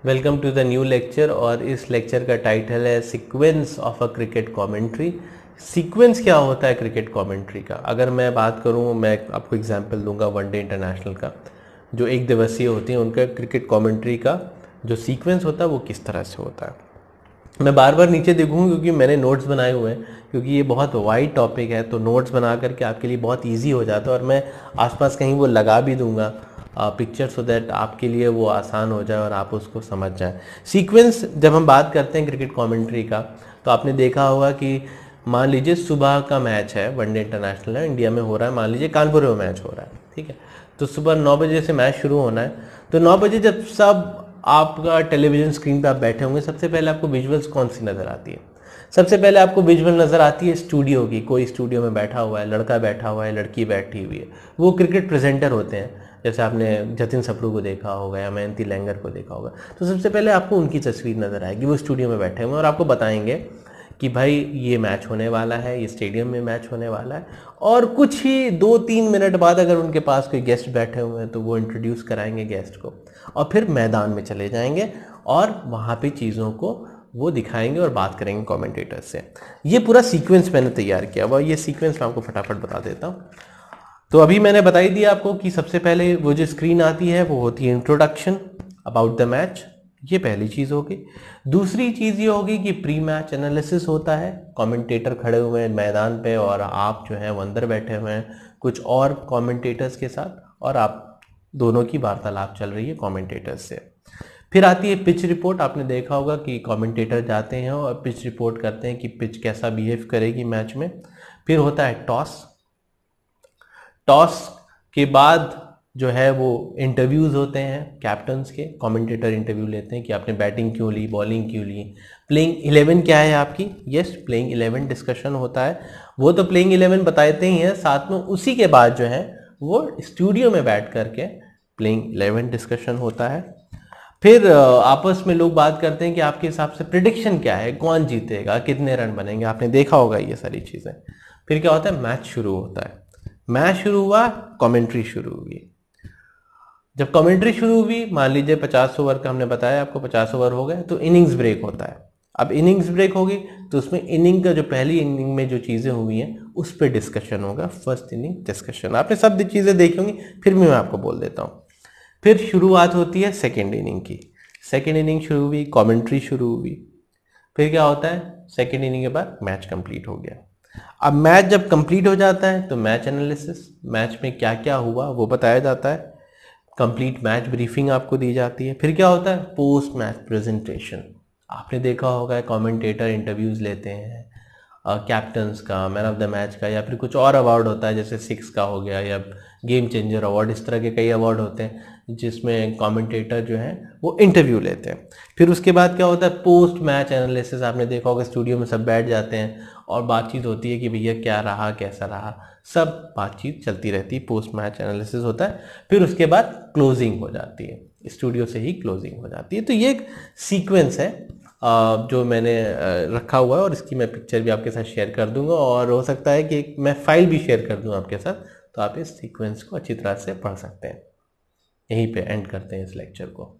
Welcome to the new lecture. और इस lecture का टाइटल है sequence of a cricket commentary. Sequence क्या होता है क्रिकेट कमेंट्री का? अगर मैं बात करूं, मैं आपको एग्जांपल दूंगा वनडे इंटरनेशनल का, जो एक दिवसीय होती हैं उनका क्रिकेट कमेंट्री का जो सीक्वेंस होता है वो किस तरह से होता है। मैं बार बार नीचे देखूंगा क्योंकि मैंने नोट्स बनाए हुए हैं, क्योंकि ये बहुत वाइड टॉपिक है, तो नोट्स बना करके आपके लिए बहुत ईजी हो जाता है। और मैं आसपास कहीं वो लगा भी दूंगा पिक्चर, सो दैट आपके लिए वो आसान हो जाए और आप उसको समझ जाएं। सीक्वेंस जब हम बात करते हैं क्रिकेट कमेंट्री का, तो आपने देखा होगा कि मान लीजिए सुबह का मैच है, वनडे इंटरनेशनल है, इंडिया में हो रहा है, मान लीजिए कानपुर में मैच हो रहा है, ठीक है। तो सुबह 9 बजे से मैच शुरू होना है। तो 9 बजे जब सब आपका टेलीविजन स्क्रीन पे आप बैठे होंगे, सबसे पहले आपको विजुअल्स कौन सी नज़र आती है? सबसे पहले आपको विजुअल नज़र आती है स्टूडियो की। कोई स्टूडियो में बैठा हुआ है, लड़का बैठा हुआ है, लड़की बैठी हुई है, वो क्रिकेट प्रेजेंटर होते हैं। जैसे आपने जतिन सप्रू को देखा होगा या मयंती लैंगर को देखा होगा, तो सबसे पहले आपको उनकी तस्वीर नज़र आएगी, वो स्टूडियो में बैठे हुए हैं और आपको बताएंगे कि भाई ये मैच होने वाला है, ये स्टेडियम में मैच होने वाला है। और कुछ ही 2-3 मिनट बाद अगर उनके पास कोई गेस्ट बैठे हुए हैं तो वो इंट्रोड्यूस कराएंगे गेस्ट को, और फिर मैदान में चले जाएंगे और वहाँ पे चीज़ों को वो दिखाएंगे और बात करेंगे कमेंटेटर से। ये पूरा सीक्वेंस मैंने तैयार किया हुआ, ये सीक्वेंस मैं आपको फटाफट बता देता हूँ। तो अभी मैंने बता ही दिया आपको कि सबसे पहले वो जो स्क्रीन आती है वो होती है इंट्रोडक्शन अबाउट द मैच, ये पहली चीज़ होगी। दूसरी चीज़ ये होगी कि प्री मैच एनालिसिस होता है, कमेंटेटर खड़े हुए हैं मैदान पे और आप जो है वो अंदर बैठे हुए हैं कुछ और कमेंटेटर्स के साथ, और आप दोनों की वार्तालाप चल रही है कमेंटेटर्स से। फिर आती है पिच रिपोर्ट। आपने देखा होगा कि कमेंटेटर जाते हैं और पिच रिपोर्ट करते हैं कि पिच कैसा बिहेव करेगी मैच में। फिर होता है टॉस। टॉस के बाद जो है वो इंटरव्यूज़ होते हैं कैप्टन्स के, कमेंटेटर इंटरव्यू लेते हैं कि आपने बैटिंग क्यों ली, बॉलिंग क्यों ली, प्लेइंग 11 क्या है आपकी। यस, प्लेइंग 11 डिस्कशन होता है। वो तो प्लेइंग 11 बताते ही हैं, साथ में उसी के बाद जो है वो स्टूडियो में बैठ करके प्लेइंग 11 डिस्कशन होता है। फिर आपस में लोग बात करते हैं कि आपके हिसाब से प्रिडिक्शन क्या है, कौन जीतेगा, कितने रन बनेंगे, आपने देखा होगा ये सारी चीज़ें। फिर क्या होता है, मैच शुरू होता है। मैच शुरू हुआ, कमेंट्री शुरू हुई। जब कमेंट्री शुरू हुई, मान लीजिए 50 ओवर का हमने बताया आपको, 50 ओवर हो गए तो इनिंग्स ब्रेक होता है। अब इनिंग्स ब्रेक होगी तो उसमें इनिंग का जो पहली इनिंग में जो चीज़ें हुई हैं उस पर डिस्कशन होगा, फर्स्ट इनिंग डिस्कशन। आपने सब चीज़ें देखी होंगी, फिर भी मैं आपको बोल देता हूँ। फिर शुरुआत होती है सेकेंड इनिंग की। सेकेंड इनिंग शुरू हुई, कमेंट्री शुरू हुई। फिर क्या होता है, सेकेंड इनिंग के बाद मैच कंप्लीट हो गया। अब मैच जब कंप्लीट हो जाता है तो मैच एनालिसिस, मैच में क्या क्या हुआ वो बताया जाता है, कंप्लीट मैच ब्रीफिंग आपको दी जाती है। फिर क्या होता है, पोस्ट मैच प्रेजेंटेशन। आपने देखा होगा कमेंटेटर इंटरव्यूज़ लेते हैं कैप्टन्स का, मैन ऑफ द मैच का, या फिर कुछ और अवार्ड होता है जैसे 6 का हो गया या गेम चेंजर अवार्ड, इस तरह के कई अवार्ड होते हैं जिसमें कमेंटेटर जो है वो इंटरव्यू लेते हैं। फिर उसके बाद क्या होता है, पोस्ट मैच एनालिसिस। आपने देखा होगा स्टूडियो में सब बैठ जाते हैं और बातचीत होती है कि भैया क्या रहा, कैसा रहा, सब बातचीत चलती रहती है, पोस्ट मैच एनालिसिस होता है। फिर उसके बाद क्लोजिंग हो जाती है, स्टूडियो से ही क्लोजिंग हो जाती है। तो ये एक सीक्वेंस है जो मैंने रखा हुआ है, और इसकी मैं पिक्चर भी आपके साथ शेयर कर दूंगा, और हो सकता है कि मैं फाइल भी शेयर कर दूं आपके साथ, तो आप इस सीक्वेंस को अच्छी तरह से पढ़ सकते हैं। यहीं पे एंड करते हैं इस लेक्चर को।